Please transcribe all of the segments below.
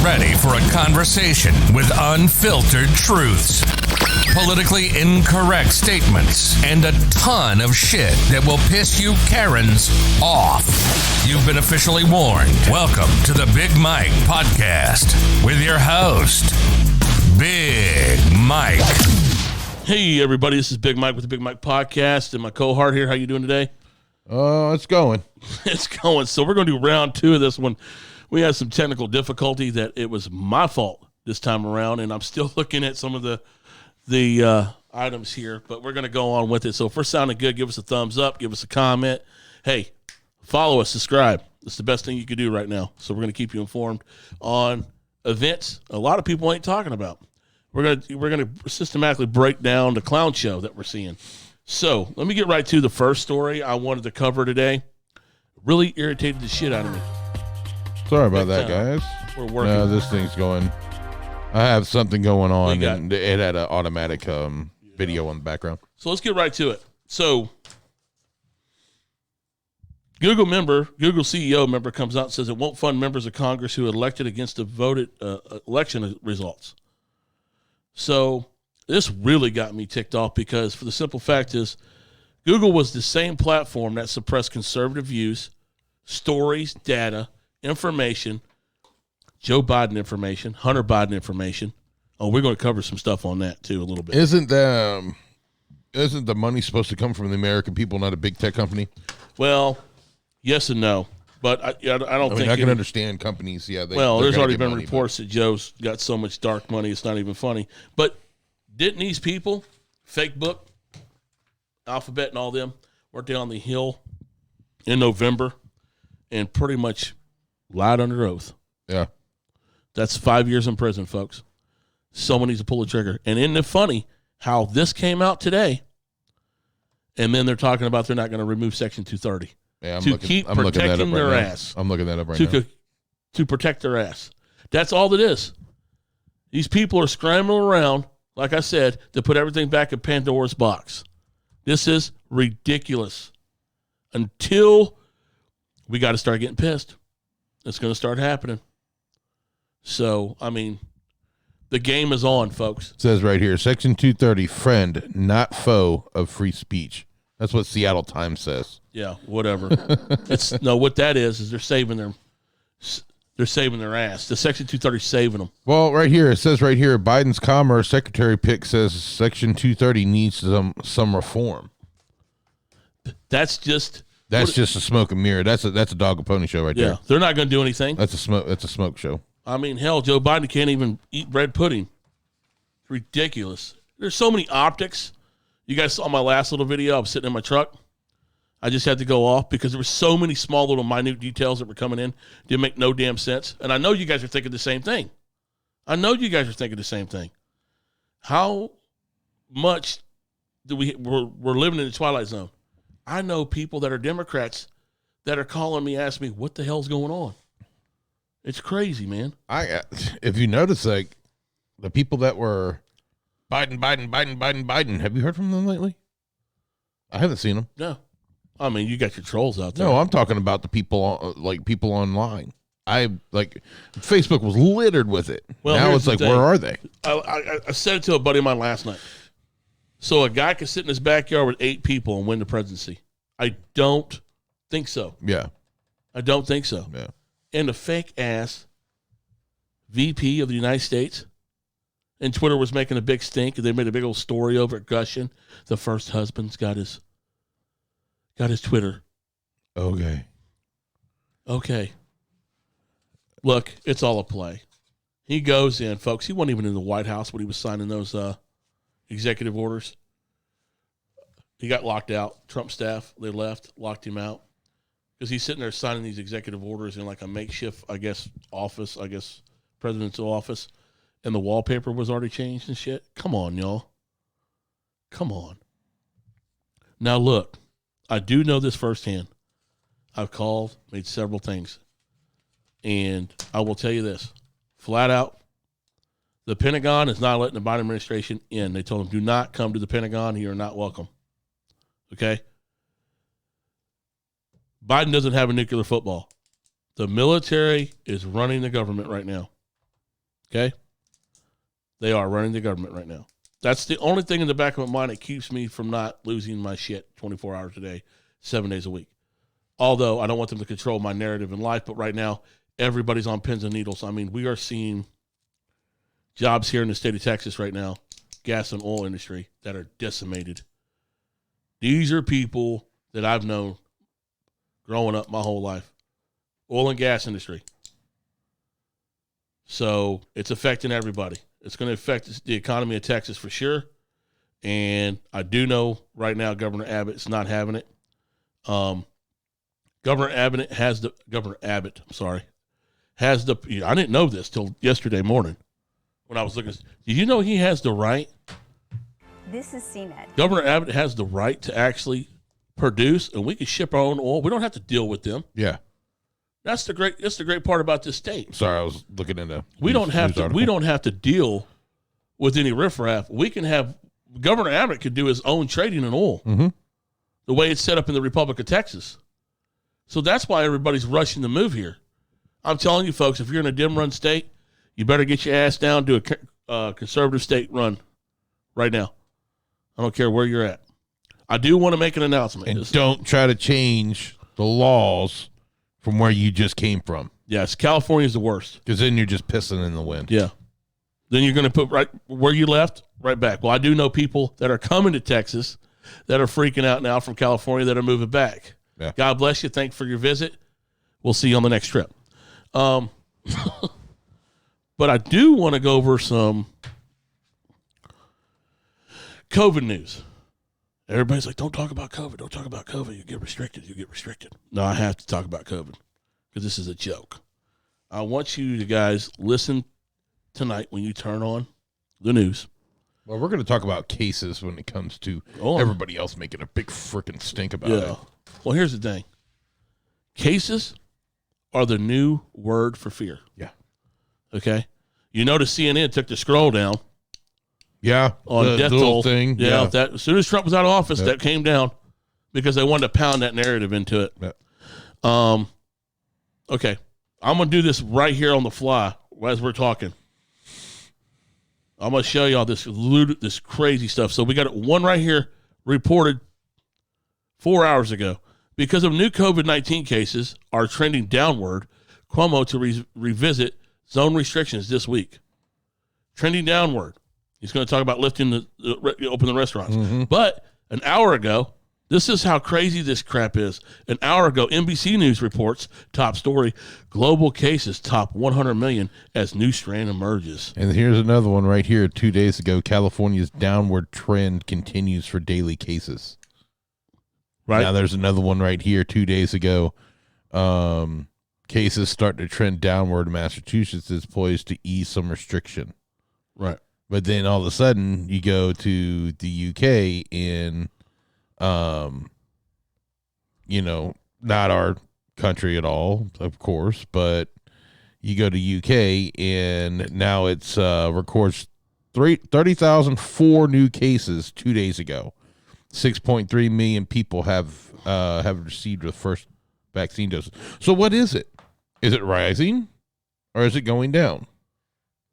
ready for a conversation with unfiltered truths, politically incorrect statements, and a ton of shit that will piss you Karens off. You've been officially warned. Welcome to the Big Mike Podcast with your host, Big Mike. Hey, everybody, this is Big Mike with the Big Mike Podcast, and my co-heart here. How you doing today? It's going. It's going. So we're going to do round two of this one. We had some technical difficulty that it was my fault this time around, and I'm still looking at some of the items here, but we're going to go on with it. So if we're sounding good, give us a thumbs up, give us a comment. Hey, follow us, subscribe. It's the best thing you can do right now. So we're going to keep you informed on events a lot of people ain't talking about. We're going to systematically break down the clown show that we're seeing. So let me get right to the first story I wanted to cover today. Really irritated the shit out of me. Sorry about that, guys. We're working. No, this thing's going. I have something going on, and it had an automatic video on the background. So let's get right to it. So Google CEO member comes out and says it won't fund members of Congress who elected against the voted election results. So this really got me ticked off because for the simple fact is Google was the same platform that suppressed conservative views, stories, data, information, Joe Biden information, Hunter Biden information. Oh, we're going to cover some stuff on that too a little bit. Isn't the money supposed to come from the American people, not a big tech company? Well, yes and no. But I don't think I can understand companies. Yeah. There's already been reports that Joe's got so much dark money, it's not even funny. But didn't these people, Fake Book, Alphabet and all them, weren't they on the Hill in November and pretty much lied under oath? Yeah. That's 5 years in prison, folks. Someone needs to pull the trigger. And isn't it funny how this came out today and then they're talking about they're not going to remove Section 230. Yeah, keep protecting their ass. I'm looking that up right now. To protect their ass. That's all it is. These people are scrambling around, like I said, to put everything back in Pandora's box. This is ridiculous. Until we got to start getting pissed. It's going to start happening. So, I mean, the game is on, folks. It says right here, Section 230, friend, not foe of free speech. That's what Seattle Times says. Yeah, whatever. What that is they're saving their ass. The Section 230 is saving them. Well, right here, it says right here, Biden's Commerce Secretary pick says Section 230 needs some reform. That's just a smoke and mirror. That's a dog and pony show right there. Yeah, they're not going to do anything. That's a smoke show. I mean, hell, Joe Biden can't even eat bread pudding. It's ridiculous. There's so many optics. You guys saw my last little video. I was sitting in my truck. I just had to go off because there were so many small little minute details that were coming in. Didn't make no damn sense. And I know you guys are thinking the same thing. How much we're living in the twilight zone? I know people that are Democrats that are calling me, asking me, what the hell's going on? It's crazy, man. If you notice, like, the people that were Biden, have you heard from them lately? I haven't seen them. No. I mean, you got your trolls out there. No, I'm talking about the people, people online. Facebook was littered with it. Well, now it's like, where are they? I said it to a buddy of mine last night. So a guy could sit in his backyard with 8 people and win the presidency. I don't think so. Yeah. I don't think so. Yeah. And the fake ass VP of the United States, and Twitter was making a big stink, and they made a big old story over it, gushing. The first husband's got his Twitter. Okay. Look, it's all a play. He goes in, folks. He wasn't even in the White House when he was signing those executive orders. He got locked out. Trump staff, they left, locked him out. Because he's sitting there signing these executive orders in like a makeshift, office, presidential office. And the wallpaper was already changed and shit. Come on, y'all. Come on. Now, look, I do know this firsthand. I've called, made several things. And I will tell you this, flat out, the Pentagon is not letting the Biden administration in. They told them, do not come to the Pentagon. You are not welcome. Okay? Biden doesn't have a nuclear football. The military is running the government right now. Okay? They are running the government right now. That's the only thing in the back of my mind that keeps me from not losing my shit 24 hours a day, 7 days a week. Although I don't want them to control my narrative in life, but right now, everybody's on pins and needles. I mean, we are seeing jobs here in the state of Texas right now, gas and oil industry, that are decimated. These are people that I've known growing up my whole life. Oil and gas industry. So it's affecting everybody. It's going to affect the economy of Texas for sure. And I do know right now Governor Abbott's not having it. Governor Abbott has the I didn't know this till yesterday morning when I was looking. Did you know he has the right? This is CNET. Governor Abbott has the right to actually produce, and we can ship our own oil. We don't have to deal with them. Yeah. That's the great part about this state. Sorry, I was looking into. We don't have to deal with any riffraff. We can have Governor Abbott could do his own trading in oil. Mm-hmm. The way it's set up in the Republic of Texas. So that's why everybody's rushing to move here. I'm telling you, folks, if you're in a dim-run state, you better get your ass down to a conservative state run right now. I don't care where you're at. I do want to make an announcement. And don't try to change the laws from where you just came from. Yes, California is the worst. Because then you're just pissing in the wind. Yeah. Then you're going to put right where you left, right back. Well, I do know people that are coming to Texas that are freaking out now from California that are moving back. Yeah. God bless you. Thanks for your visit. We'll see you on the next trip. But I do want to go over some COVID news. Everybody's like, don't talk about COVID. Don't talk about COVID. You get restricted. No, I have to talk about COVID because this is a joke. I want you to guys listen tonight when you turn on the news. Well, we're going to talk about cases when it comes to everybody else making a big freaking stink about it. Well, here's the thing. Cases are the new word for fear. Yeah. Okay? You notice CNN took the scroll down. Yeah. On death toll thing. Yeah. That, as soon as Trump was out of office, that came down because they wanted to pound that narrative into it. Yeah. Okay. I'm going to do this right here on the fly as we're talking. I'm going to show y'all this crazy stuff. So we got one right here reported 4 hours ago. Because of new COVID-19 cases are trending downward, Cuomo to revisit zone restrictions this week. Trending downward. He's going to talk about lifting open the restaurants. Mm-hmm. But an hour ago, this is how crazy this crap is. An hour ago, NBC News reports, top story, global cases top 100 million as new strand emerges. And here's another one right here. 2 days ago, California's downward trend continues for daily cases. Right. Now there's another one right here 2 days ago. Cases start to trend downward. Massachusetts is poised to ease some restriction. Right. But then all of a sudden you go to the UK and, not our country at all, of course, but you go to UK and now it's records 30,004 new cases 2 days ago. 6.3 million people have received the first vaccine dose. So what is it? Is it rising or is it going down?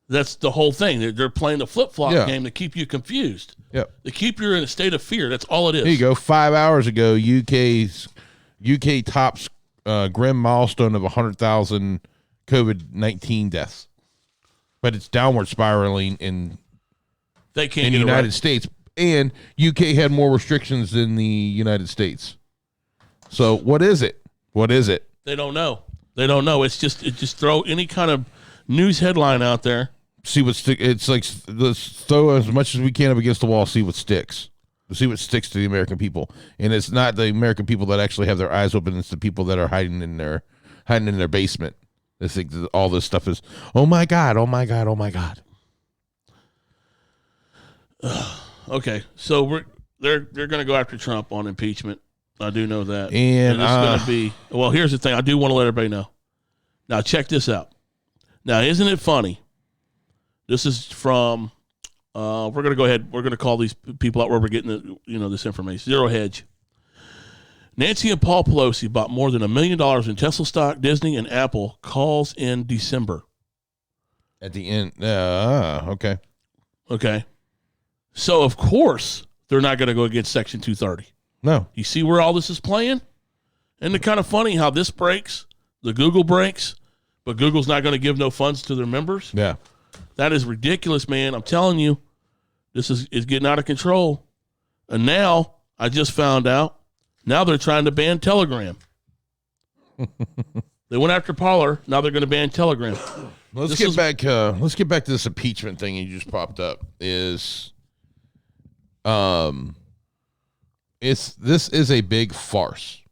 That's the whole thing. They're playing the flip-flop game to keep you confused. Yeah. To keep you in a state of fear. That's all it is. There you go. 5 hours ago, UK tops grim milestone of 100,000 COVID-19 deaths. But it's downward spiraling in the United States. And UK had more restrictions than the United States. So what is it? They don't know. It's just throw any kind of news headline out there. See what sticks. It's like let's throw as much as we can up against the wall. See what sticks. See what sticks to the American people. And it's not the American people that actually have their eyes open. It's the people that are hiding in their basement. They think that all this stuff is. Oh my God! Oh my God! Oh my God! Okay, so they're going to go after Trump on impeachment. I do know that. And it's going to be, well, here's the thing. I do want to let everybody know. Now, check this out. Now, isn't it funny? This is from, we're going to go ahead. We're going to call these people out where we're getting this information. Zero Hedge. Nancy and Paul Pelosi bought more than $1 million in Tesla stock, Disney, and Apple calls in December. At the end. Okay. Okay. So, of course, they're not going to go against Section 230. No. You see where all this is playing? Isn't it kind of funny how this breaks, the Google breaks, but Google's not going to give no funds to their members? Yeah. That is ridiculous, man. I'm telling you, this is getting out of control. And now, I just found out, now they're trying to ban Telegram. They went after Parler. Now they're going to ban Telegram. Let's get back to this impeachment thing you just popped up. This is a big farce.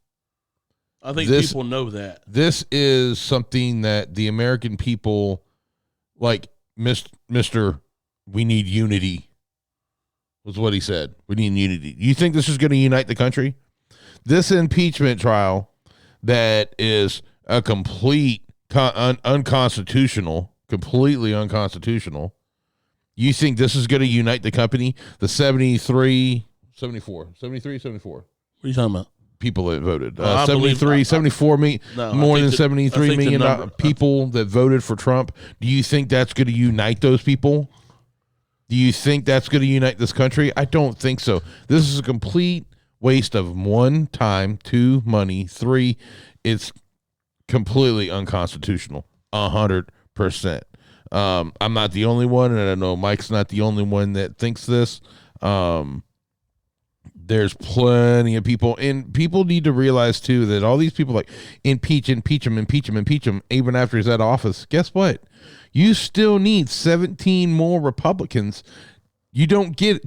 I think people know that. This is something that the American people, like Mr. We need unity, was what he said. We need unity. You think this is going to unite the country? This impeachment trial that is a complete unconstitutional, completely unconstitutional. You think this is going to unite the company? The 73. What are you talking about? People that voted. Well, 74 million, more than 73 million people that voted for Trump. Do you think that's going to unite those people? Do you think that's going to unite this country? I don't think so. This is a complete waste of 1, time, 2, money, 3, it's completely unconstitutional. 100%. I'm not the only one, and I know Mike's not the only one that thinks this. There's plenty of people, and people need to realize too that all these people like impeach him, even after he's out of office. Guess what? You still need 17 more Republicans. You don't get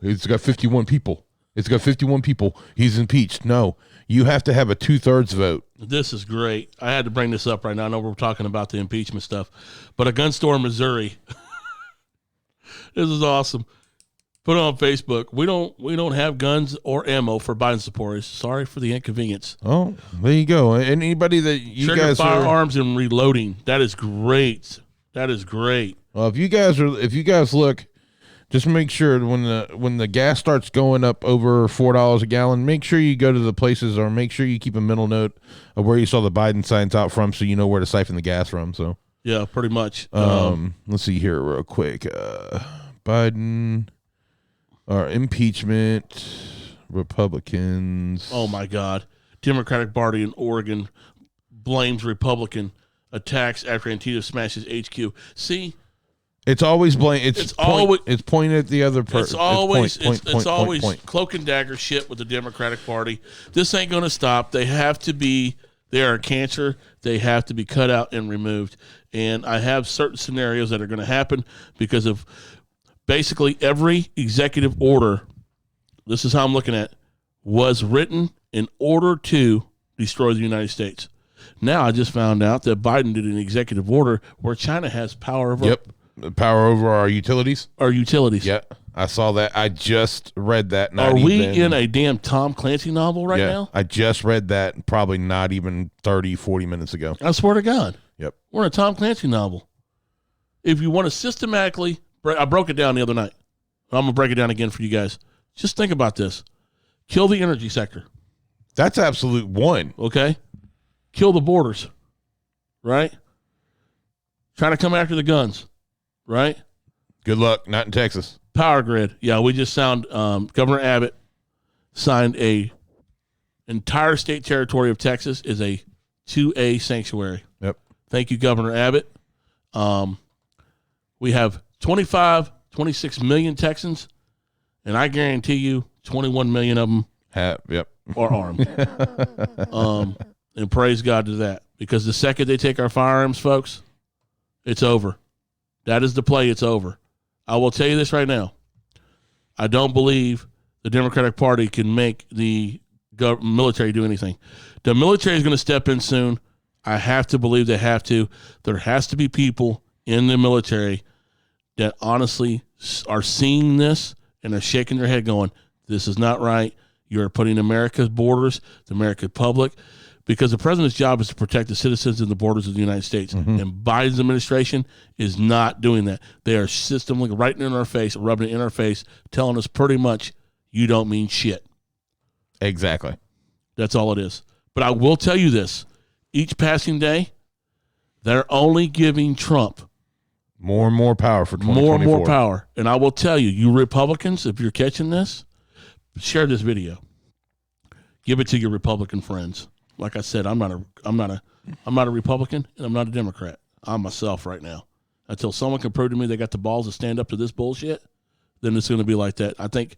it's got 51 people. It's got 51 people. He's impeached. No, you have to have a 2/3 vote. This is great. I had to bring this up right now. I know we're talking about the impeachment stuff, but a gun store in Missouri. This is awesome. Put it on Facebook. We don't have guns or ammo for Biden supporters. Sorry for the inconvenience. Oh, there you go. Anybody that you Trigger guys firearms and reloading. That is great. That is great. Well, if you guys look, just make sure when the gas starts going up over $4 a gallon, make sure you go to the places, or make sure you keep a mental note of where you saw the Biden signs out from, so you know where to siphon the gas from. So yeah, pretty much. Let's see here real quick. Biden. Or impeachment, Republicans. Oh, my God. Democratic Party in Oregon blames Republican attacks after Antifa smashes HQ. See? It's always blame. It's pointed at the other person. It's always cloak and dagger shit with the Democratic Party. This ain't going to stop. They are a cancer. They have to be cut out and removed. And I have certain scenarios that are going to happen because of basically every executive order, this is how I'm looking at, was written in order to destroy the United States. Now I just found out that Biden did an executive order where China has power over power over our utilities. Yeah, I saw that. I just read that. Are we in a damn Tom Clancy novel right now? I just read that probably not even 30, 40 minutes ago. I swear to God. Yep. We're in a Tom Clancy novel. If you want to systematically... I broke it down the other night. I'm going to break it down again for you guys. Just think about this. Kill the energy sector. That's absolute one. Okay? Kill the borders. Right? Trying to come after the guns. Right? Good luck. Not in Texas. Power grid. Yeah, we just signed, Governor Abbott signed a entire state territory of Texas is a 2A sanctuary. Yep. Thank you, Governor Abbott. We have 26 million Texans, and I guarantee you 21 million of them are armed. And praise God to that, because the second they take our firearms, folks, it's over. That is the play. It's over. I will tell you this right now. I don't believe the Democratic Party can make the military do anything. The military is going to step in soon. I have to believe they have to. There has to be people in the military that honestly are seeing this and are shaking their head going, this is not right. You're putting America's borders, the American public, because the president's job is to protect the citizens and the borders of the United States. Mm-hmm. And Biden's administration is not doing that. They are systematically writing it in our face, rubbing it in our face, telling us pretty much, you don't mean shit. Exactly. That's all it is. But I will tell you this. Each passing day, they're only giving Trump More and more power for 2024. More and more power. And I will tell you, you Republicans, if you're catching this, share this video. Give it to your Republican friends. Like I said, I'm not a Republican and I'm not a Democrat. I'm myself right now. Until someone can prove to me they got the balls to stand up to this bullshit, then it's going to be like that. I think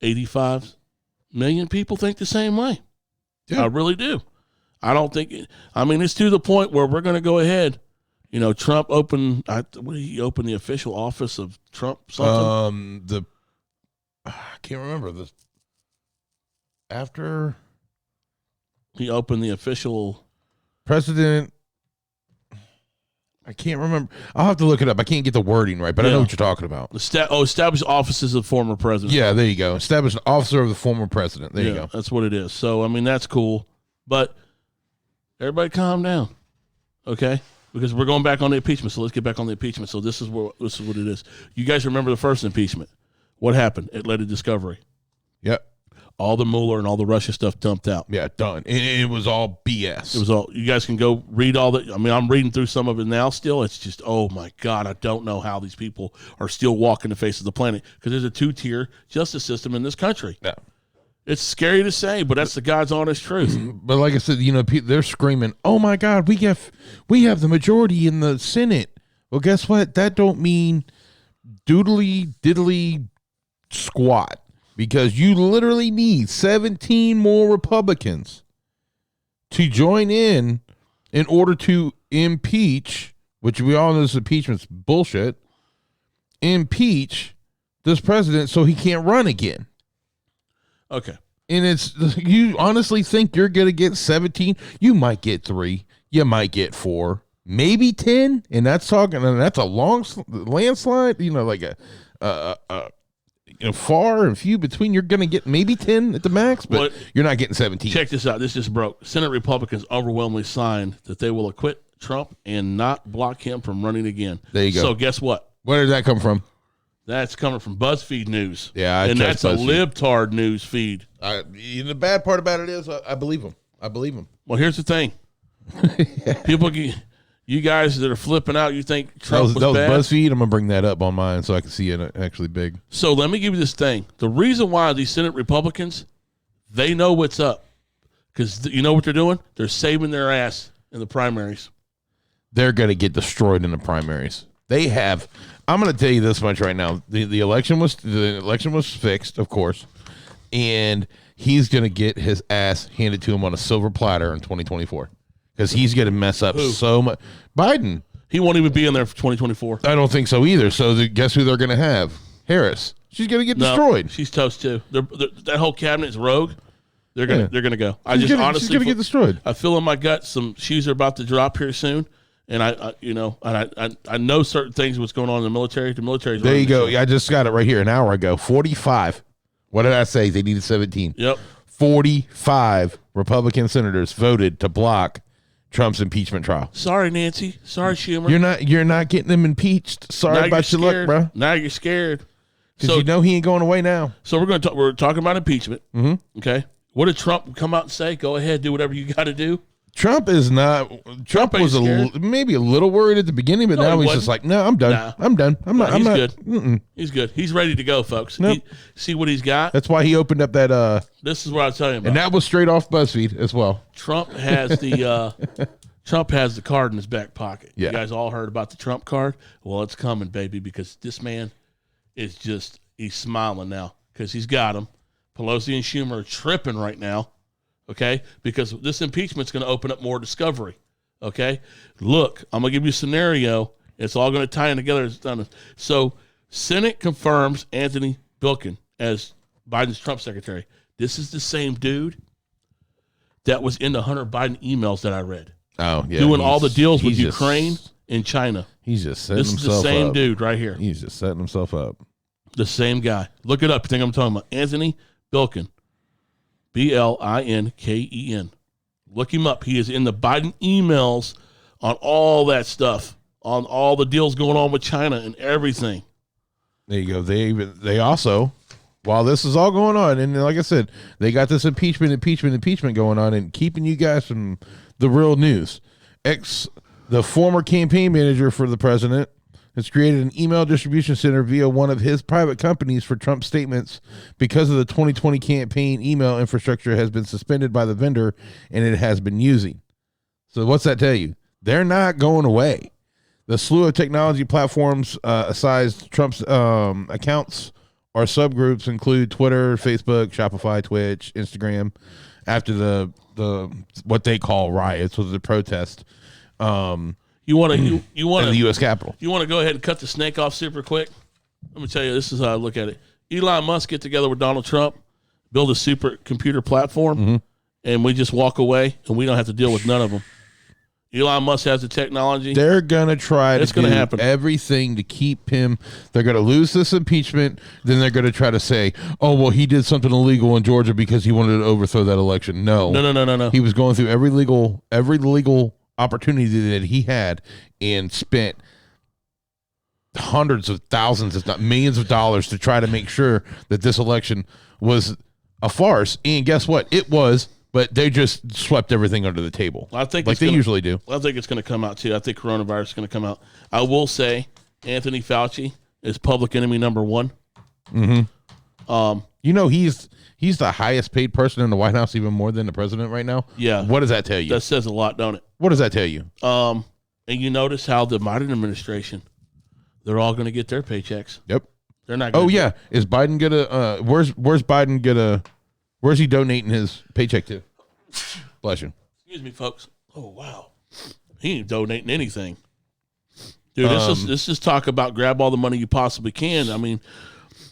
85 million people think the same way. Yeah. I really do. I don't think it's to the point where we're going to go ahead. You know, Trump opened the official office of Trump something? I can't remember after he opened the official president. I can't remember. I'll have to look it up. I can't get the wording right, but I know what you're talking about. Established offices of former president. Yeah, there you go. Established officer of the former president. There you go. That's what it is. So, that's cool. But everybody calm down, okay? Because we're going back on the impeachment, so let's get back on the impeachment. So this is what it is. You guys remember the first impeachment. What happened? It led to discovery. Yep. All the Mueller and all the Russia stuff dumped out. Yeah, done. It was all BS. It was all. You guys can go read all that. I'm reading through some of it now still. It's just, oh, my God, I don't know how these people are still walking the face of the planet because there's a two-tier justice system in this country. Yeah. It's scary to say, but that's the God's honest truth. But like I said, they're screaming, "Oh my God, we have the majority in the Senate." Well, guess what? That don't mean doodly diddly squat because you literally need 17 more Republicans to join in order to impeach, which we all know this impeachment's bullshit. Impeach this president so he can't run again. Okay. And you honestly think you're going to get 17? You might get 3. You might get 4. Maybe 10. And that's a long landslide, like far and few between. You're going to get maybe 10 at the max, but you're not getting 17. Check this out. This just broke. Senate Republicans overwhelmingly signed that they will acquit Trump and not block him from running again. There you go. So guess what? Where did that come from? That's coming from BuzzFeed News. Yeah, and that's BuzzFeed. A libtard news feed. The bad part about it is I believe them. I believe them. Well, here's the thing. People, you guys that are flipping out, you think Trump was bad? BuzzFeed. I'm going to bring that up on mine so I can see it actually big. So let me give you this thing. The reason why these Senate Republicans, they know what's up. Because you know what they're doing? They're saving their ass in the primaries. They're going to get destroyed in the primaries. They have. I'm going to tell you this much right now. The election was fixed, of course, and he's going to get his ass handed to him on a silver platter in 2024 because he's going to mess up so much. Biden. He won't even be in there for 2024. I don't think so either. So guess who they're going to have? Harris. She's going to get destroyed. She's toast too. That whole cabinet is rogue. They're gonna go. Honestly, she's going to get destroyed. I feel in my gut some shoes are about to drop here soon. And I know certain things what's going on in the military. The military. There you go. I just got it right here an hour ago. 45. What did I say? They needed 17. Yep. 45 Republican senators voted to block Trump's impeachment trial. Sorry, Nancy. Sorry, Schumer. You're not getting them impeached. Sorry about your luck, bro. Now you're scared. Because he ain't going away now. So we're talking about impeachment. Mm-hmm. Okay. What did Trump come out and say? Go ahead, do whatever you got to do. Trump was maybe a little worried at the beginning, but now he's just like, no, I'm done. Nah. I'm done. I'm not. Good. Mm-mm. He's good. He's ready to go, folks. Nope. See what he's got. That's why he opened up that. This is what I was telling you about. And that was straight off BuzzFeed as well. Trump has the Trump has the card in his back pocket. Yeah. You guys all heard about the Trump card? Well, it's coming, baby, because this man is he's smiling now because he's got him. Pelosi and Schumer are tripping right now. Okay, because this impeachment's going to open up more discovery. Okay, look, I'm going to give you a scenario. It's all going to tie in together. So, Senate confirms Anthony Blinken as Biden's Trump secretary. This is the same dude that was in the Hunter Biden emails that I read. Oh, yeah. Doing all the deals with Ukraine and China. He's just setting himself up. This is the same dude right here. He's just setting himself up. The same guy. Look it up. You think I'm talking about Anthony Blinken. Blinken. Look him up. He is in the Biden emails on all that stuff, on all the deals going on with China and everything. There you go. They also, while this is all going on, and like I said, they got this impeachment going on and keeping you guys from the real news. The former campaign manager for the president has created an email distribution center via one of his private companies for Trump statements because of the 2020 campaign email infrastructure has been suspended by the vendor and it has been using. So what's that tell you? They're not going away. The slew of technology platforms aside Trump's accounts or subgroups include Twitter, Facebook, Shopify, Twitch, Instagram. After the what they call riots, was the protest. You want to in the U.S. Capitol. You want to go ahead and cut the snake off super quick? Let me tell you, this is how I look at it. Elon Musk get together with Donald Trump, build a super computer platform, and we just walk away, and we don't have to deal with none of them. Elon Musk has the technology. They're going to try to do everything to keep him. They're going to lose this impeachment. Then they're going to try to say, oh, well, he did something illegal in Georgia because he wanted to overthrow that election. No. He was going through every legal opportunity that he had and spent hundreds of thousands, if not millions of dollars to try to make sure that this election was a farce. And guess what? It was. But they just swept everything under the table, I think like they usually do. I think it's going to come out, too. I think coronavirus is going to come out. I will say Anthony Fauci is public enemy number one. He's the highest paid person in the White House, even more than the president right now. Yeah. What does that tell you? That says a lot, don't it? What does that tell you? And you notice how the Biden administration, they're all going to get their paychecks. Yep. They're not. Oh, yeah. Is Biden going to where's Biden going to where's he donating his paycheck to? Bless you. Excuse me, folks. Oh, wow. He ain't donating anything. Dude, this is talk about grab all the money you possibly can. I mean,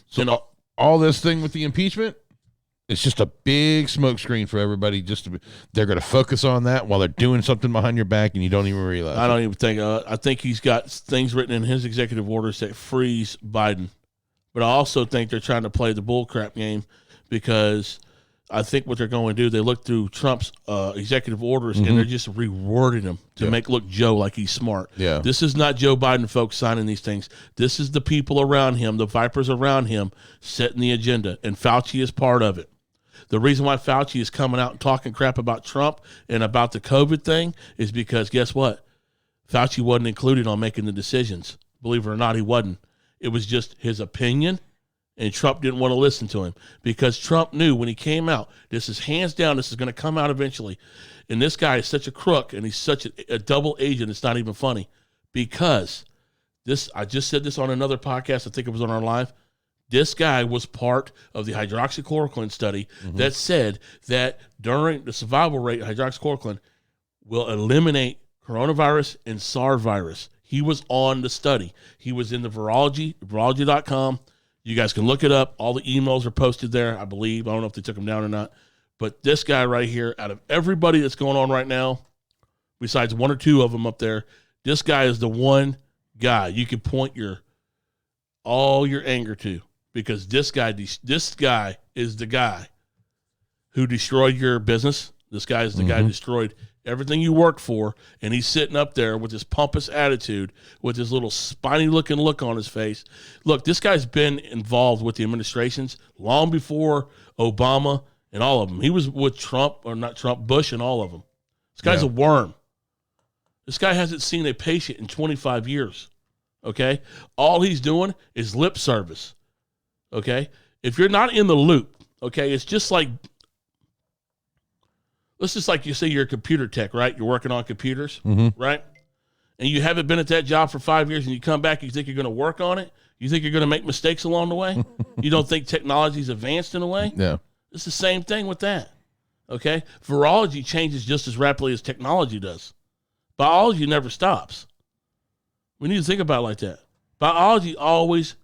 so all this thing with the impeachment, it's just a big smoke screen for everybody. They're going to focus on that while they're doing something behind your back, and you don't even realize. I don't even think. I think he's got things written in his executive orders that freeze Biden. But I also think they're trying to play the bullcrap game because I think what they're going to do, they look through Trump's executive orders and they're just rewording them to make look Joe like he's smart. Yeah. This is not Joe Biden, folks, signing these things. This is the people around him, the vipers around him, setting the agenda, and Fauci is part of it. The reason why Fauci is coming out and talking crap about Trump and about the COVID thing is because, guess what? Fauci wasn't included on making the decisions. Believe it or not, he wasn't. It was just his opinion. And Trump didn't want to listen to him because Trump knew when he came out, this is hands down, this is going to come out eventually. And this guy is such a crook and he's such a double agent, it's not even funny. Because I just said this on another podcast, I think it was on our live. This guy was part of the hydroxychloroquine study that said that during the survival rate of hydroxychloroquine will eliminate coronavirus and SARS virus. He was on the study. He was in the virology.com. You guys can look it up. All the emails are posted there, I believe. I don't know if they took them down or not. But this guy right here, out of everybody that's going on right now, besides one or two of them up there, this guy is the one guy you can point all your anger to, because this guy is the guy who destroyed your business. This guy is the guy who destroyed everything you worked for, and he's sitting up there with this pompous attitude, with this little spiny-looking look on his face. Look, this guy's been involved with the administrations long before Obama and all of them. He was with Bush and all of them. This guy's a worm. This guy hasn't seen a patient in 25 years, okay? All he's doing is lip service, okay? If you're not in the loop, okay, it's just like, let's just like you say you're a computer tech, right? You're working on computers, right? And you haven't been at that job for 5 years and you come back and you think you're going to work on it? You think you're going to make mistakes along the way? You don't think technology's advanced in a way? Yeah. It's the same thing with that, okay? Virology changes just as rapidly as technology does. Biology never stops. We need to think about it like that. Biology always,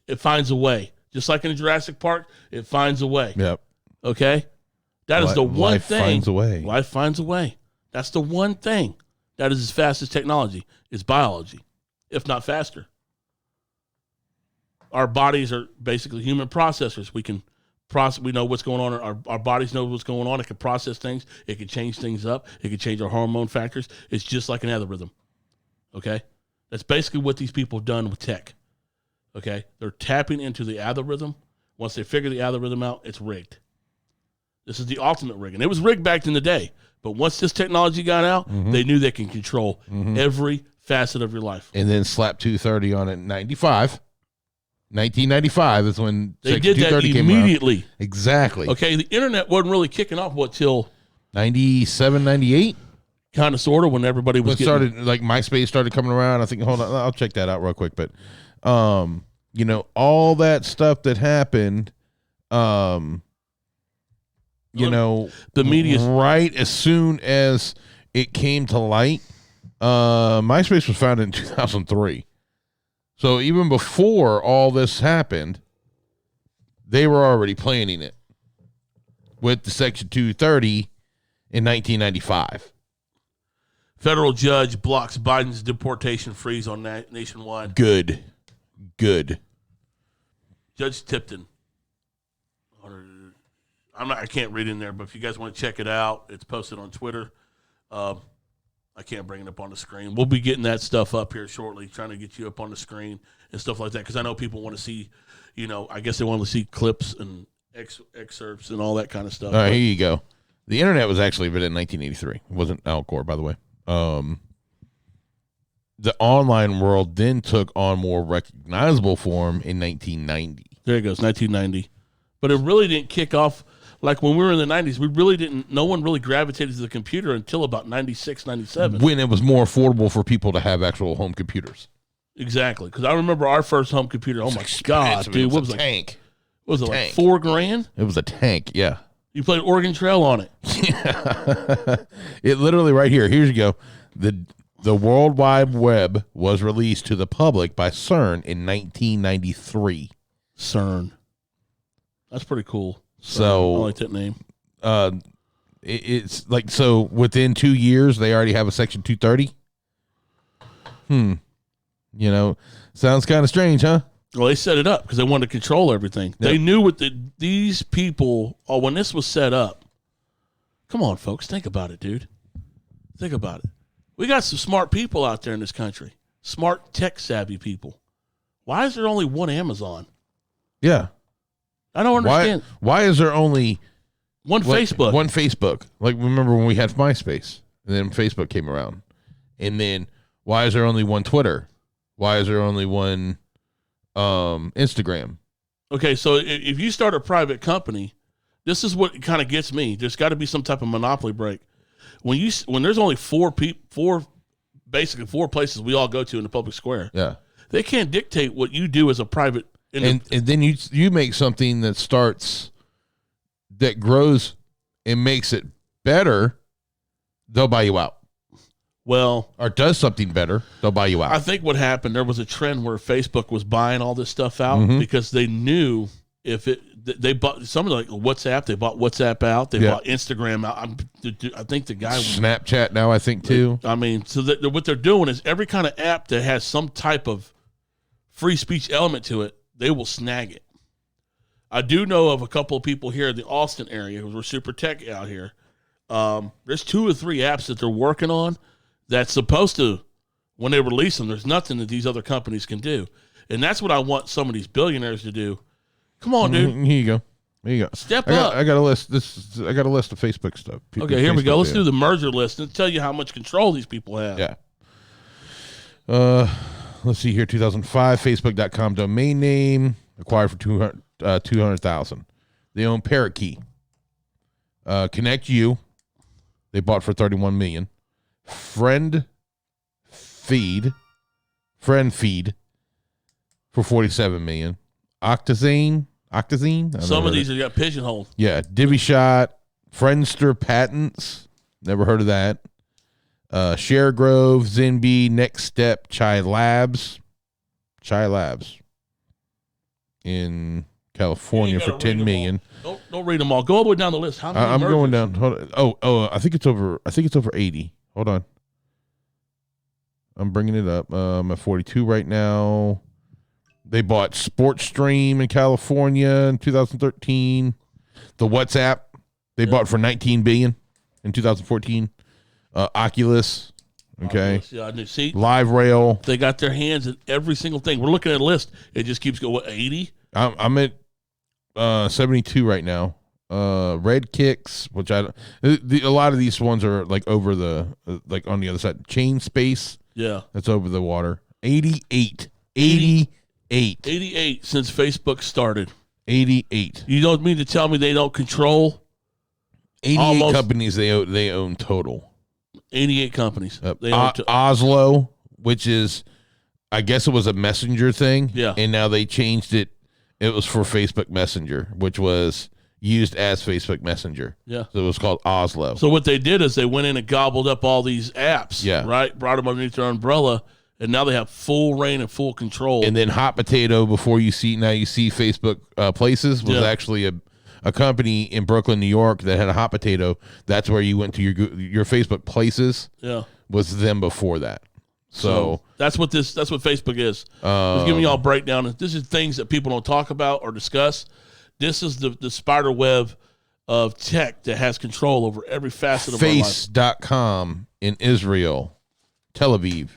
it finds a way. Just like in Jurassic Park, it finds a way. Yep. Okay? That is the one thing. Life finds a way. Life finds a way. That's the one thing that is as fast as technology is biology, if not faster. Our bodies are basically human processors. We can process. We know what's going on. Our bodies know what's going on. It can process things. It can change things up. It can change our hormone factors. It's just like an algorithm. Okay? That's basically what these people have done with tech. Okay? They're tapping into the algorithm. Once they figure the algorithm out, it's rigged. This is the ultimate rigging. It was rigged back in the day, but once this technology got out, they knew they can control every facet of your life. And then slap 230 on it in 1995 is when They Section did that 230 came immediately. around. Exactly. Okay, the internet wasn't really kicking off till 97, 98? kind of sort of when everybody was started, like MySpace started coming around. I think, hold on, I'll check that out real quick. But, you know, all that stuff that happened, you know, the media, right as soon as it came to light, MySpace was founded in 2003. So even before all this happened, they were already planning it with the Section 230 in 1995. federal judge blocks Biden's deportation freeze on nationwide. Good. Judge Tipton. I can't read in there, but if you guys want to check it out, it's posted on Twitter. I can't bring it up on the screen. We'll be getting that stuff up here shortly, trying to get you up on the screen and stuff like that, because I know people want to see, you know, I guess they want to see clips and excerpts and all that kind of stuff. All right, here you go. The internet was actually invented in 1983. It wasn't Al Gore, by the way. The online world then took on more recognizable form in 1990. There it goes, 1990. But it really didn't kick off. Like when we were in the 90s, no one really gravitated to the computer until about 96, 97. When it was more affordable for people to have actual home computers. Exactly. Because I remember our first home computer. Oh, my God, dude. It What was was a tank. What was it, Tank. like $4,000? It was a tank, yeah. You played Oregon Trail on it. It literally right here. Here you go. The World Wide Web was released to the public by CERN in 1993. CERN. That's pretty cool. So I like that name. It's like, so within 2 years, they already have a Section 230. You know, sounds kind of strange, huh? Well, they set it up because they wanted to control everything. Yep. They knew what these people, when this was set up, come on, folks, think about it, dude. Think about it. We got some smart people out there in this country, smart tech-savvy people. Why is there only one Amazon? Yeah. I don't understand. Why is there only one Facebook? One Facebook. Like, remember when we had MySpace, and then Facebook came around. And then why is there only one Twitter? Why is there only one Instagram? Okay, so if you start a private company, this is what kind of gets me. There's got to be some type of monopoly break. When there's only four places we all go to in the public square. Yeah. They can't dictate what you do as a private. And then you make something that grows and makes it better, they'll buy you out. Well, or does something better, they'll buy you out. I think what happened, there was a trend where Facebook was buying all this stuff out because they knew they bought something like WhatsApp. They bought WhatsApp out. They bought Instagram out. I think the guy Snapchat now, I think too. I mean, so what they're doing is every kind of app that has some type of free speech element to it, they will snag it. I do know of a couple of people here in the Austin area who are super tech out here. There's 2 or 3 apps that they're working on that's supposed to, when they release them, there's nothing that these other companies can do. And that's what I want some of these billionaires to do. Come on, dude. Here you go. There you go. Step up. I got a list. I got a list of Facebook stuff. Okay, here we go. Let's do the merger list and tell you how much control these people have. Yeah. Let's see here. 2005, Facebook.com domain name acquired for $200,000. They own Parakeet. Connect You, they bought for $31 million. Friend Feed for $47 million. Octazine. Some of these have got pigeonholed. Yeah, Divvy Shot, Friendster Patents. Never heard of that. Sharegrove, Zenby, Next Step, Chai Labs in California for $10 million. Don't read them all. Go all the way down the list. How many I'm mergers? going down. Hold on. Oh, I think it's over 80. Hold on. I'm bringing it up. I'm at 42 right now. They bought SportStream in California in 2013. The WhatsApp they bought for $19 billion in 2014. Oculus, okay. Oculus, yeah, I do. See, Live Rail. they got their hands in every single thing. We're looking at a list. It just keeps going. What, 80? I'm at 72 right now. Red Kicks, which a lot of these ones are like over the like on the other side. Chain Space, yeah, that's over the water. 88 since Facebook started. 88. You don't mean to tell me they don't control 88 companies they own total. 88 companies. They own Oslo, which is, I guess it was a messenger thing. Yeah. And now they changed it. It was for Facebook Messenger, which was used as Facebook Messenger. Yeah. So it was called Oslo. So what they did is they went in and gobbled up all these apps. Yeah. Right? Brought them underneath their umbrella. And now they have full reign and full control. And then Hot Potato, before you see Facebook Places, was actually a company in Brooklyn, New York that had a Hot Potato. That's where you went to your Facebook Places. Yeah. Was them before that. So that's what Facebook is. Just giving y'all a breakdown. This is things that people don't talk about or discuss. This is the spider web of tech that has control over every facet of our life. Face.com in Israel, Tel Aviv.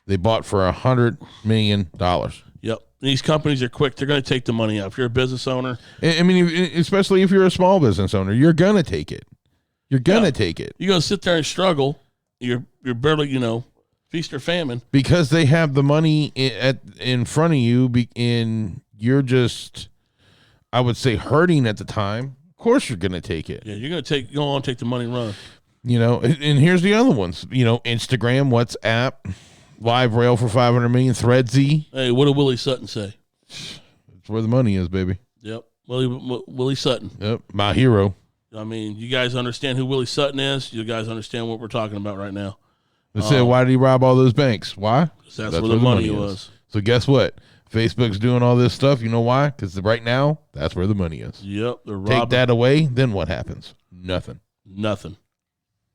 They bought for $100 million. Yep. These companies are quick. They're going to take the money out. If you're a business owner. I mean, especially if you're a small business owner, you're going to take it. You're going to take it. You're going to sit there and struggle. You're barely, feast or famine. Because they have the money in front of you, and you're just, I would say, hurting at the time. Of course you're going to take it. Yeah, you're going to take the money and run. And here's the other ones. Instagram, WhatsApp, Live Rail for $500 million, Threadsy. Hey, what did Willie Sutton say? That's where the money is, baby. Yep, Willie Sutton. Yep, my hero. I mean, you guys understand who Willie Sutton is. You guys understand what we're talking about right now. They said, why did he rob all those banks? Why? That's where the money was. So guess what? Facebook's doing all this stuff. You know why? Because right now, that's where the money is. Yep, they're robbing. Take that away, then what happens? Nothing.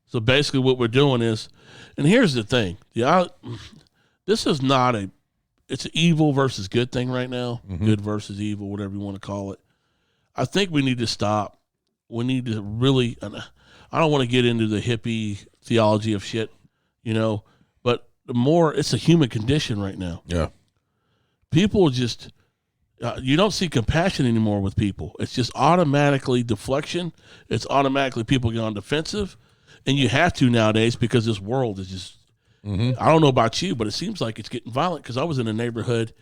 So basically what we're doing is, and here's the thing. This is not it's an evil versus good thing right now. Mm-hmm. Good versus evil, whatever you want to call it. I think we need to stop. We need to really, I don't want to get into the hippie theology of shit, but the more, it's a human condition right now. Yeah. People just, you don't see compassion anymore with people. It's just automatically deflection. It's automatically people get on defensive. And you have to nowadays because this world is just, I don't know about you, but it seems like it's getting violent because I was in a neighborhood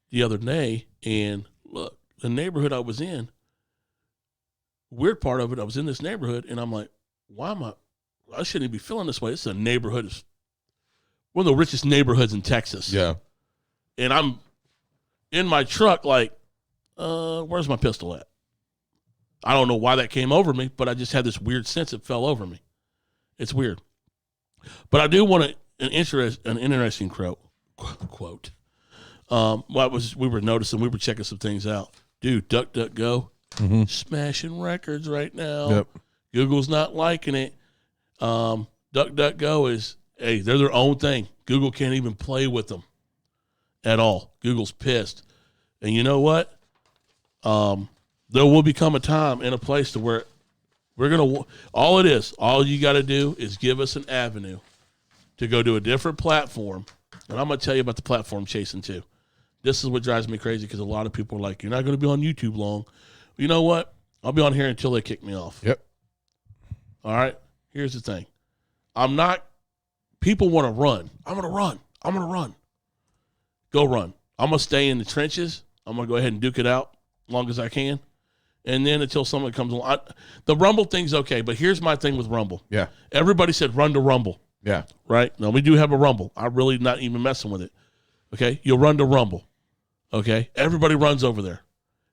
the other day, and look, the neighborhood I was in, weird part of it, I was in this neighborhood, and I'm like, I shouldn't be feeling this way. This is a neighborhood, one of the richest neighborhoods in Texas. Yeah. And I'm in my truck like, where's my pistol at? I don't know why that came over me, but I just had this weird sense it fell over me. It's weird. But I do want an interesting quote. We were noticing, we were checking some things out. Dude, DuckDuckGo, smashing records right now. Yep. Google's not liking it. DuckDuckGo is, they're their own thing. Google can't even play with them at all. Google's pissed. And you know what? There will become a time and a place to where we're going to, all you got to do is give us an avenue to go to a different platform. And I'm going to tell you about the platform chasing too. This is what drives me crazy because a lot of people are like, you're not going to be on YouTube long. You know what? I'll be on here until they kick me off. Yep. All right. Here's the thing. People want to run. I'm going to run. Go run. I'm going to stay in the trenches. I'm going to go ahead and duke it out as long as I can. And then until someone comes along. The Rumble thing's okay, but here's my thing with Rumble. Yeah. Everybody said run to Rumble. Yeah. Right? Now, we do have a Rumble. I'm really not even messing with it. Okay? You'll run to Rumble. Okay? Everybody runs over there.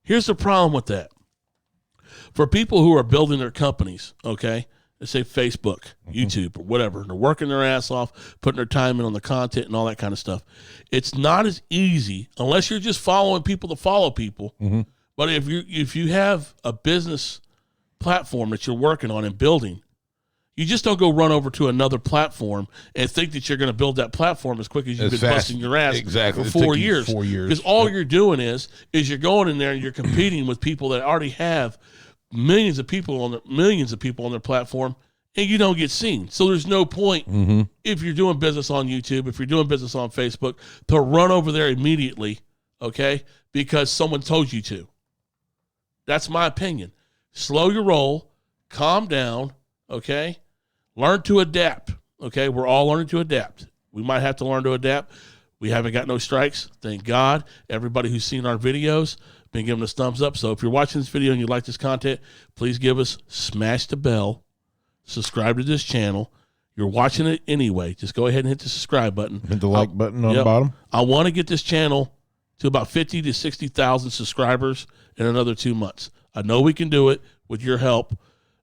Here's the problem with that. For people who are building their companies, okay, let's say Facebook, YouTube, or whatever, they're working their ass off, putting their time in on the content and all that kind of stuff. It's not as easy, unless you're just following people to follow people. Mm-hmm. But if you have a business platform that you're working on and building, you just don't go run over to another platform and think that you're going to build that platform as quick as you've been busting your ass for 4 years. 4 years. Because all you're doing is you're going in there and you're competing with people that already have millions of people on their platform, and you don't get seen. So there's no point if you're doing business on YouTube, if you're doing business on Facebook, to run over there immediately, okay, because someone told you to. That's my opinion. slow your roll, calm down, okay? Learn to adapt, okay? We're all learning to adapt. We might have to learn to adapt. We haven't got no strikes, thank God. Everybody who's seen our videos been giving us thumbs up. So if you're watching this video and you like this content, please smash the bell, subscribe to this channel. You're watching it anyway. Just go ahead and hit the subscribe button. Hit the like button on the bottom. I want to get this channel to about 50 to 60,000 subscribers in another 2 months. I know we can do it with your help.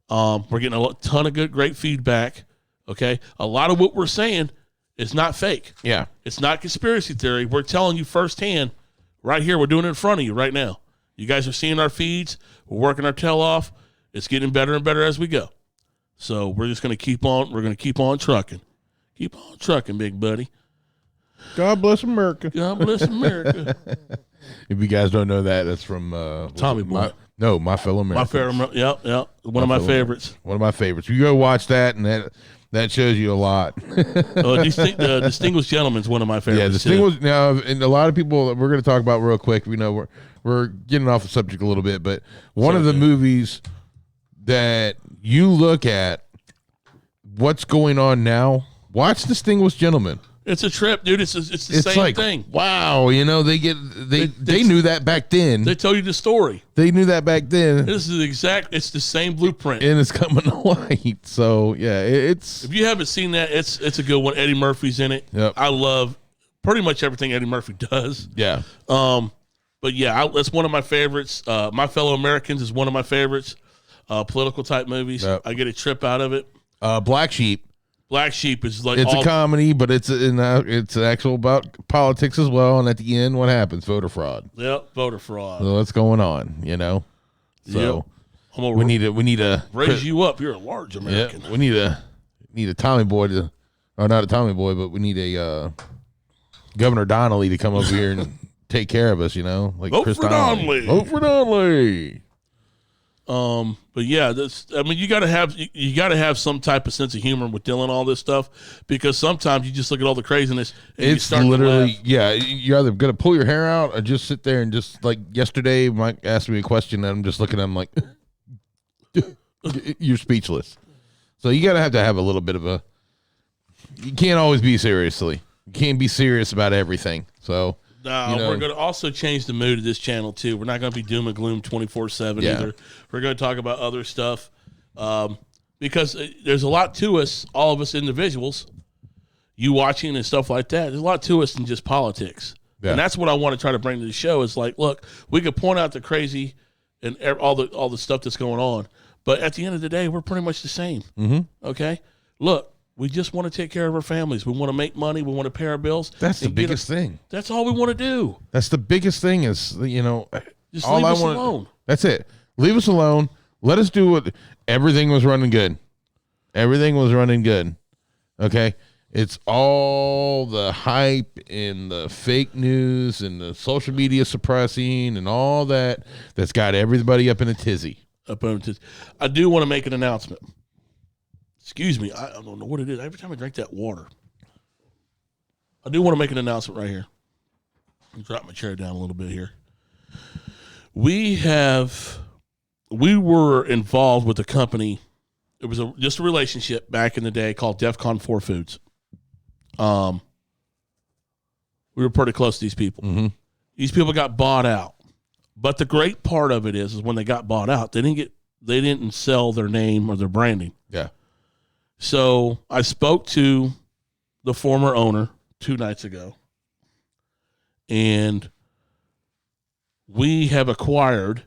We're getting a ton of great feedback. Okay. A lot of what we're saying is not fake. Yeah. It's not conspiracy theory. We're telling you firsthand right here. We're doing it in front of you right now. You guys are seeing our feeds. We're working our tail off. It's getting better and better as we go. So we're just going to keep on. We're going to keep on trucking. Keep on trucking, big buddy. God bless America. God bless America. If you guys don't know that, that's from Tommy Boy. My Fellow Americans. Yep. One of my favorites. One of my favorites. You go watch that, and that shows you a lot. Distinguished Gentleman is one of my favorites. Yeah, Distinguished. Now, and a lot of people we're going to talk about real quick. We know we're getting off the subject a little bit, but one of the movies that you look at, what's going on now? Watch Distinguished Gentleman. It's a trip, dude. It's the same thing. Wow, they knew that back then. They tell you the story. They knew that back then. This is it's the same blueprint. And it's coming to light. So yeah, it's if you haven't seen that, it's a good one. Eddie Murphy's in it. Yep. I love pretty much everything Eddie Murphy does. Yeah. But yeah, that's one of my favorites. My Fellow Americans is one of my favorites. Political type movies. Yep. I get a trip out of it. Black Sheep. Black Sheep is like it's a comedy, but it's actual about politics as well. And at the end, what happens? Voter fraud. Yep, voter fraud. So what's going on? So we need to raise you up. You're a large American. Yeah, we need a Tommy boy or not a Tommy boy, but we need a Governor Donnelly to come over here and take care of us. Like Vote Chris for Donnelly. Vote for Donnelly. But yeah, you gotta have some type of sense of humor with dealing all this stuff, because sometimes you just look at all the craziness and it's literally, you're either gonna pull your hair out or just sit there and just, like yesterday, Mike asked me a question and I'm just looking at him like, you're speechless. So you gotta have to have a little bit of you can't always be you can't be serious about everything. So we're going to also change the mood of this channel, too. We're not going to be doom and gloom 24/7 either. We're going to talk about other stuff because there's a lot to us, all of us individuals, you watching and stuff like that. There's a lot to us than just politics. Yeah. And that's what I want to try to bring to the show is like, look, we could point out the crazy and all the stuff that's going on, but at the end of the day, we're pretty much the same. Mm-hmm. Okay? Look. We just want to take care of our families. We want to make money. We want to pay our bills. That's the biggest thing. That's all we want to do. That's the biggest thing is, just leave us alone. That's it. Leave us alone. Let us do what everything was running good. Everything was running good. Okay. It's all the hype and the fake news and the social media suppressing and all that's got everybody up in a tizzy. I do want to make an announcement. Excuse me, I don't know what it is. Every time I drink that water, I do want to make an announcement right here. I'll drop my chair down a little bit here. We were involved with a company. It was just a relationship back in the day called DEFCON 4 Foods. We were pretty close to these people. Mm-hmm. These people got bought out. But the great part of it is when they got bought out, they didn't sell their name or their branding. Yeah. So I spoke to the former owner 2 nights ago, and we have acquired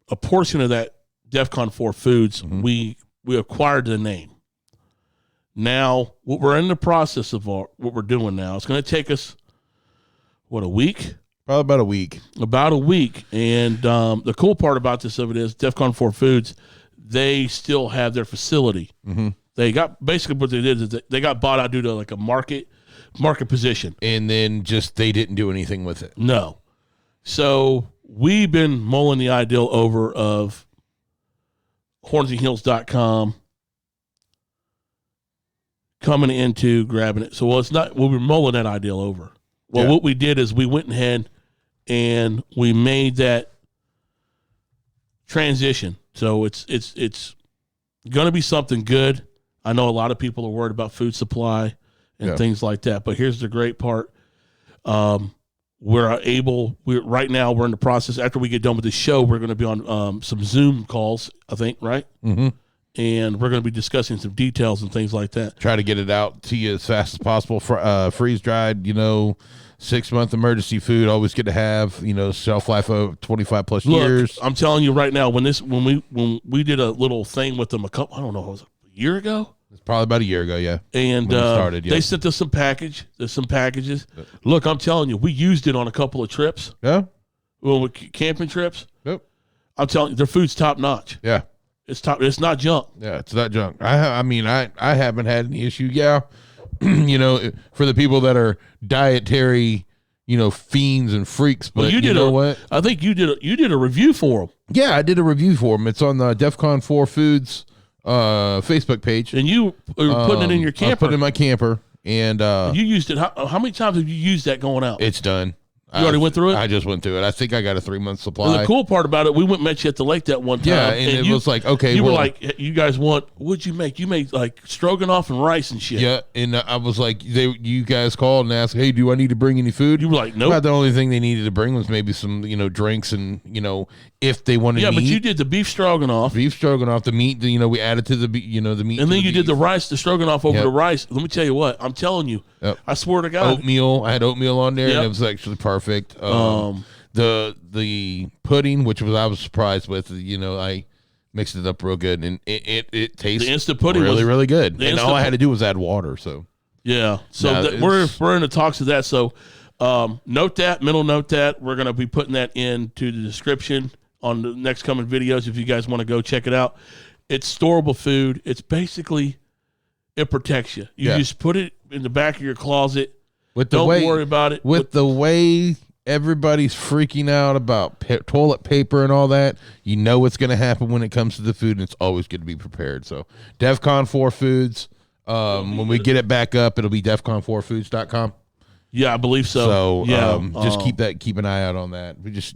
a portion of that DEFCON 4 Foods. Mm-hmm. We acquired the name. Now, what we're in the process of what we're doing now, it's going to take us, a week? Probably about a week. About a week. And the cool part about this of it is DEFCON 4 Foods, they still have their facility. Mm-hmm. They got basically what they did is they got bought out due to like a market position, and then just they didn't do anything with it. No, so we've been mulling the ideal over of hornsandheels.com coming into grabbing it. So it's not. We were mulling that ideal over. Well, what we did is we went ahead and we made that transition. So it's going to be something good. I know a lot of people are worried about food supply and things like that, but here's the great part. Right now we're in the process. After we get done with the show, we're going to be on some Zoom calls, I think, right? Mm-hmm. And we're going to be discussing some details and things like that. Try to get it out to you as fast as possible. Freeze dried, 6-month emergency food. Always good to have. Shelf life of 25 plus years. I'm telling you right now, when we did a little thing with them I don't know, was it a year ago? It's probably about a year ago, yeah. And they sent us some packages. Look, I'm telling you, we used it on a couple of trips. Yeah. Well, with camping trips. Yep. I'm telling you, their food's top notch. Yeah. It's top. It's not junk. Yeah, it's not junk. I haven't had any issue. Yeah. For the people that are dietary, fiends and freaks. But you know what? I think you did a review for them. Yeah, I did a review for them. It's on the DEFCON 4 Foods Facebook page. And you were putting it in your camper. I put it in my camper. And you used it. How many times have you used that going out? It's done. You already went through it? I just went through it. I think I got a 3-month supply. And the cool part about it, we went and met you at the lake that one time. Yeah, and it was like, okay. You were like, you guys what'd you make? You made like stroganoff and rice and shit. Yeah, and I was like, you guys called and asked, hey, do I need to bring any food? You were like, nope. About the only thing they needed to bring was maybe some, drinks and, if they wanted meat. Yeah, but you did the beef stroganoff. The meat, we added to the meat. And then you did the rice, the stroganoff over the rice. Let me tell you what, I'm telling you, I swear to God. Oatmeal. I had oatmeal on there, and it was actually perfect. The pudding, which I was surprised with, I mixed it up real good, and it tastes the instant pudding really, really good. And all I had to do was add water. So yeah, so we're in the talks of that. So note that, we're going to be putting that into the description on the next coming videos if you guys want to go check it out. It's storable food. It's basically, it protects you. You just put it in the back of your closet. Don't worry about it. With the way everybody's freaking out about toilet paper and all that, what's going to happen when it comes to the food, and it's always good to be prepared. So DEFCON 4 Foods, when we get it back up, it'll be defcon4foods.com. Yeah, I believe so. So just keep an eye out on that. We just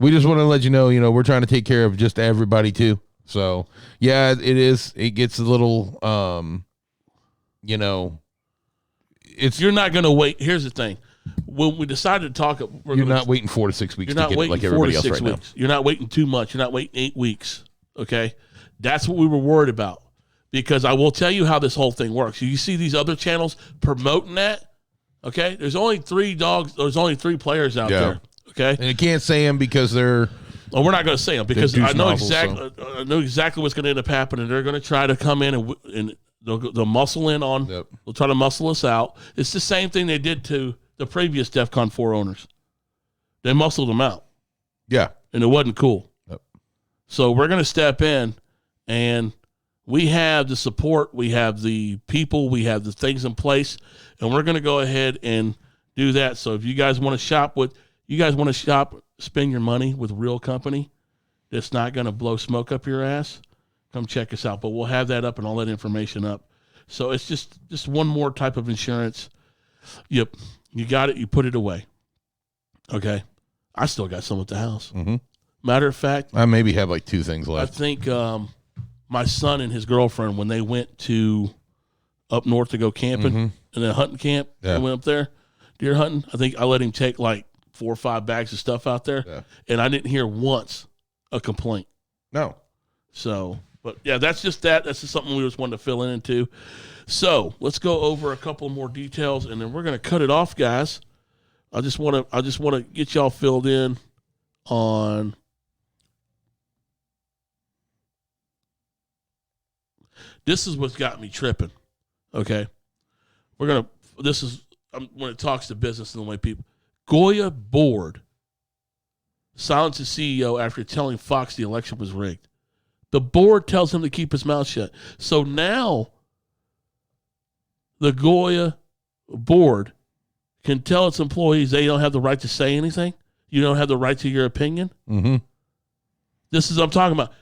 want to let you know, we're trying to take care of just everybody too. So yeah, it gets a little, you're not going to wait. Here's the thing. When we decided to talk, you're not waiting 4 to 6 weeks. You're not waiting like everybody else right now. You're not waiting too much. You're not waiting 8 weeks. Okay, that's what we were worried about. Because I will tell you how this whole thing works. You see these other channels promoting that. Okay, there's only 3 dogs. There's only 3 players out there. Okay, and you can't say them because they're. Oh, we're not going to say them because I know exactly. So. I know exactly what's going to end up happening. They're going to try to come in and they'll muscle in on. Yep. They'll try to muscle us out. It's the same thing they did to the previous DEFCON 4 owners. They muscled them out. Yeah. And it wasn't cool. Yep. So we're going to step in, and we have the support, we have the people, we have the things in place, and we're going to go ahead and do that. So if you guys want to spend your money with a real company that's not going to blow smoke up your ass, come check us out. But we'll have that up and all that information up. So it's just one more type of insurance. Yep. You got it. You put it away. Okay. I still got some at the house. Mm-hmm. Matter of fact, I maybe have like 2 things left. I think my son and his girlfriend, when they went to up north to go camping in a hunting camp, they went up there, deer hunting. I think I let him take like 4 or 5 bags of stuff out there, and I didn't hear once a complaint. No. So, but yeah, that's just that. That's just something we just wanted to fill into. So let's go over a couple more details, and then we're going to cut it off, guys. I just want to get y'all filled in on this is what's got me tripping. Okay, when it talks to business and the way people. Goya board silenced the CEO after telling Fox the election was rigged. The board tells him to keep his mouth shut. So now the Goya board can tell its employees they don't have the right to say anything. You don't have the right to your opinion. Mm-hmm. This is what I'm talking about.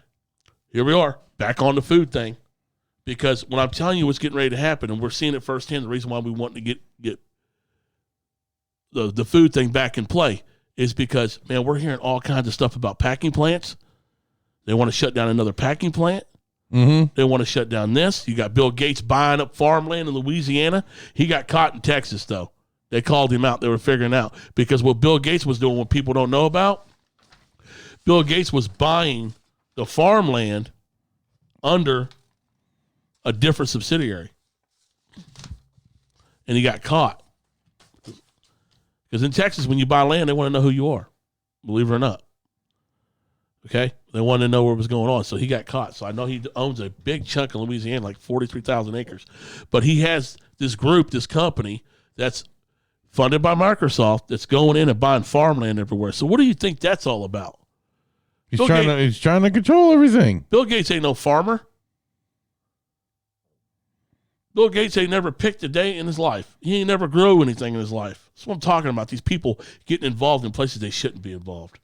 Here we are, back on the food thing. Because when I'm telling you what's getting ready to happen, and we're seeing it firsthand, the reason why we want to get the food thing back in play is because, man, we're hearing all kinds of stuff about packing plants They want to shut down another packing plant. Mm-hmm. They want to shut down this. You got Bill Gates buying up farmland in Louisiana. He got caught in Texas, though. They called him out. They were figuring out. Because what Bill Gates was doing, what people don't know about, Bill Gates was buying the farmland under a different subsidiary. And he got caught. Because in Texas, when you buy land, they want to know who you are, believe it or not. Okay? They wanted to know what was going on. So he got caught. So I know he owns a big chunk of Louisiana, like 43,000 acres. But he has this group, this company that's funded by Microsoft that's going in and buying farmland everywhere. So what do you think that's all about? He's trying to control everything. Bill Gates ain't no farmer. Bill Gates ain't never picked a day in his life. He ain't never grew anything in his life. That's what I'm talking about. These people getting involved in places they shouldn't be involved.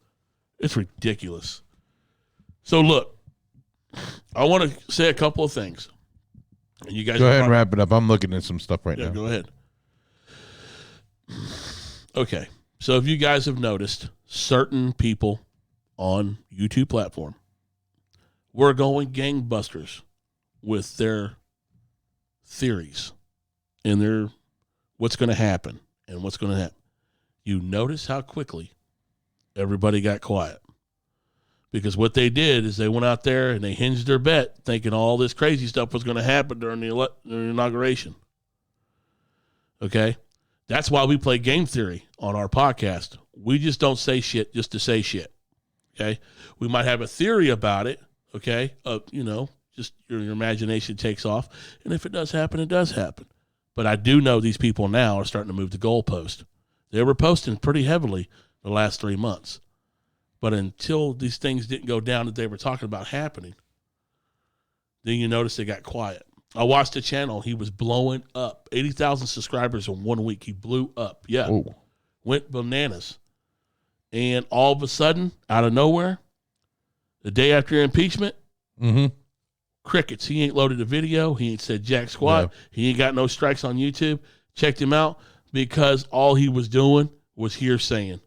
It's ridiculous. So look, I want to say a couple of things. And you guys go ahead and wrap it up. I'm looking at some stuff right now. Go ahead. Okay. So if you guys have noticed, certain people on YouTube platform were going gangbusters with their theories and their what's going to happen and what's going to happen. You notice how quickly everybody got quiet. Because what they did is they went out there and they hinged their bet thinking all this crazy stuff was going to happen during the inauguration. Okay? That's why we play game theory on our podcast. We just don't say shit just to say shit. Okay? We might have a theory about it, okay? Just your imagination takes off. And if it does happen, it does happen. But I do know these people now are starting to move the goalpost. They were posting pretty heavily the last 3 months. But until these things didn't go down that they were talking about happening, then you notice they got quiet. I watched the channel. He was blowing up. 80,000 subscribers in 1 week. He blew up. Yeah. Ooh. Went bananas. And all of a sudden, out of nowhere, the day after impeachment, crickets. He ain't loaded a video. He ain't said jack squat. Yeah. He ain't got no strikes on YouTube. Checked him out because all he was doing was hearsaying.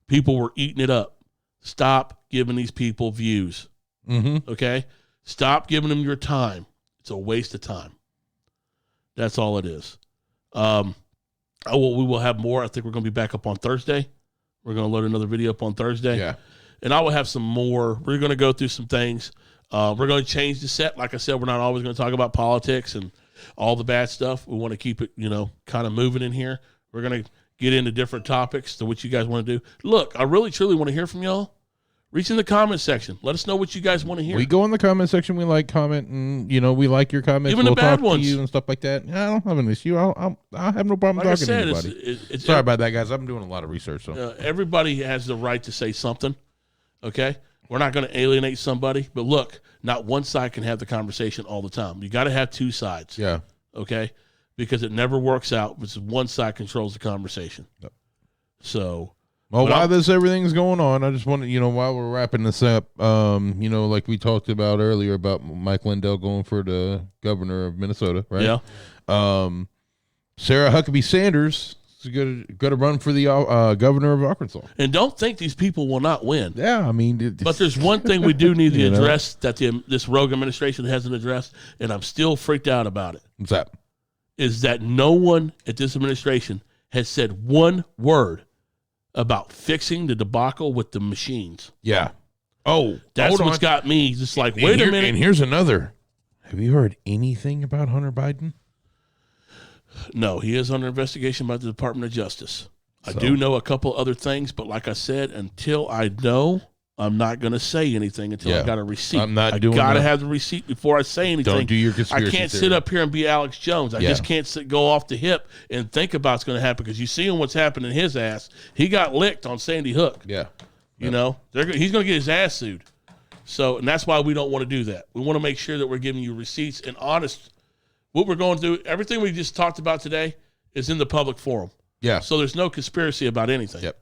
People were eating it up. Stop giving these people views. Okay? Stop giving them your time. It's a waste of time. That's all it is. We will have more. I think we're going to be back up on Thursday. We're going to load another video up on Thursday. Yeah. And I will have some more. We're going to go through some things. We're going to change the set. Like I said, we're not always going to talk about politics and all the bad stuff. We want to keep it, kind of moving in here. We're going to get into different topics to what you guys want to do. Look, I really, truly want to hear from y'all. Reach in the comment section. Let us know what you guys want to hear. We go in the comment section. We like comment, and we like your comments. Even the bad ones. To you and stuff like that. I don't have an issue. I'll have no problem talking to anybody. Sorry about that, guys. I'm doing a lot of research. So everybody has the right to say something. Okay, we're not going to alienate somebody, but look, not one side can have the conversation all the time. You got to have two sides. Yeah. Okay, because it never works out because one side controls the conversation. Yep. So. Well, while everything's going on, I just want to, while we're wrapping this up, like we talked about earlier about Mike Lindell going for the governor of Minnesota, right? Yeah. Sarah Huckabee Sanders is going to run for the governor of Arkansas. And don't think these people will not win. Yeah, I mean. But there's one thing we do need to address that this rogue administration hasn't addressed, and I'm still freaked out about it. What's that? Is that no one at this administration has said one word about fixing the debacle with the machines. Yeah. Oh, that's what's got me just like, wait a minute. And here's another. Have you heard anything about Hunter Biden? No, he is under investigation by the Department of Justice. I do know a couple other things, but like I said, until I know, I'm not going to say anything until I got a receipt. I'm not doing that. I got to have the receipt before I say anything. Don't do your conspiracy I can't theory. sit up here and be Alex Jones. I just can't go off the hip and think about what's going to happen because you see what's happening in his ass. He got licked on Sandy Hook. Yeah. He's going to get his ass sued. So, and that's why we don't want to do that. We want to make sure that we're giving you receipts and honest. What we're going to do, everything we just talked about today is in the public forum. Yeah. So there's no conspiracy about anything. Yep.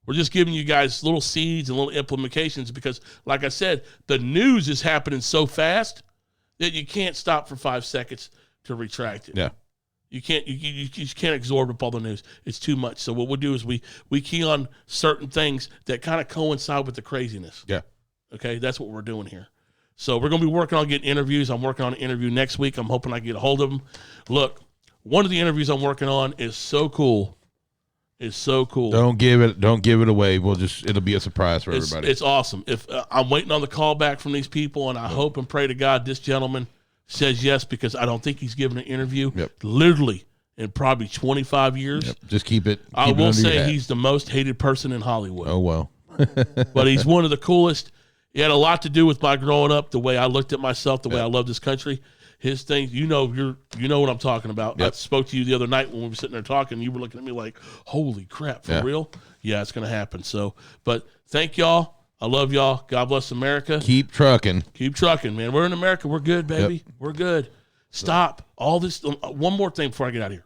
We're just giving you guys little seeds and little implementations because, like I said, the news is happening so fast that you can't stop for 5 seconds to retract it. Yeah. You can't. You just can't absorb up all the news. It's too much. So what we'll do is we key on certain things that kind of coincide with the craziness. Yeah. Okay, that's what we're doing here. So we're going to be working on getting interviews. I'm working on an interview next week. I'm hoping I get a hold of them. Look, one of the interviews I'm working on is so cool. It's so cool. Don't give it away. It'll be a surprise for everybody. It's awesome. If I'm waiting on the call back from these people, and I hope and pray to God this gentleman says yes, because I don't think he's given an interview literally in probably 25 years. Yep. Just keep it. I will say he's the most hated person in Hollywood. Oh, well. But he's one of the coolest. He had a lot to do with my growing up, the way I looked at myself, the way I love this country. His thing, you know what I'm talking about. Yep. I spoke to you the other night when we were sitting there talking. You were looking at me like, holy crap, for real? Yeah, it's going to happen. So, but thank y'all. I love y'all. God bless America. Keep trucking. Keep trucking, man. We're in America. We're good, baby. Yep. We're good. Stop all this. One more thing before I get out of here.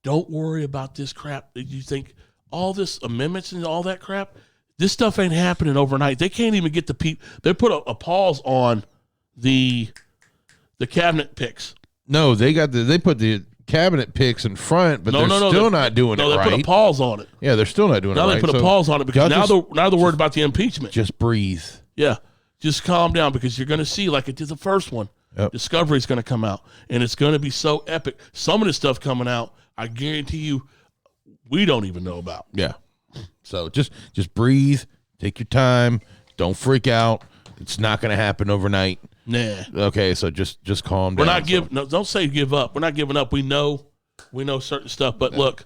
Don't worry about this crap. You think all this amendments and all that crap, this stuff ain't happening overnight. They can't even get the people. They put a pause on the cabinet picks. No, they put the cabinet picks in front, but they're still not doing it right. No, they put a pause on it. Yeah, they're still not doing it right. Now they put a pause on it because now they're worried about the impeachment. Just breathe. Yeah, just calm down, because you're going to see, like it did the first one, Discovery's going to come out, and it's going to be so epic. Some of this stuff coming out, I guarantee you, we don't even know about. Yeah. So just breathe. Take your time. Don't freak out. It's not going to happen overnight. Nah. Okay, so just calm down. Don't say give up. We're not giving up. We know certain stuff. But look,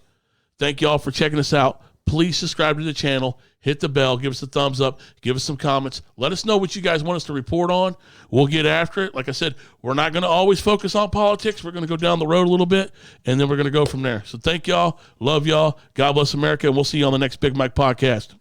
thank y'all for checking us out. Please subscribe to the channel. Hit the bell. Give us a thumbs up. Give us some comments. Let us know what you guys want us to report on. We'll get after it. Like I said, we're not going to always focus on politics. We're going to go down the road a little bit, and then we're going to go from there. So thank y'all. Love y'all. God bless America, and we'll see you on the next Big Mike podcast.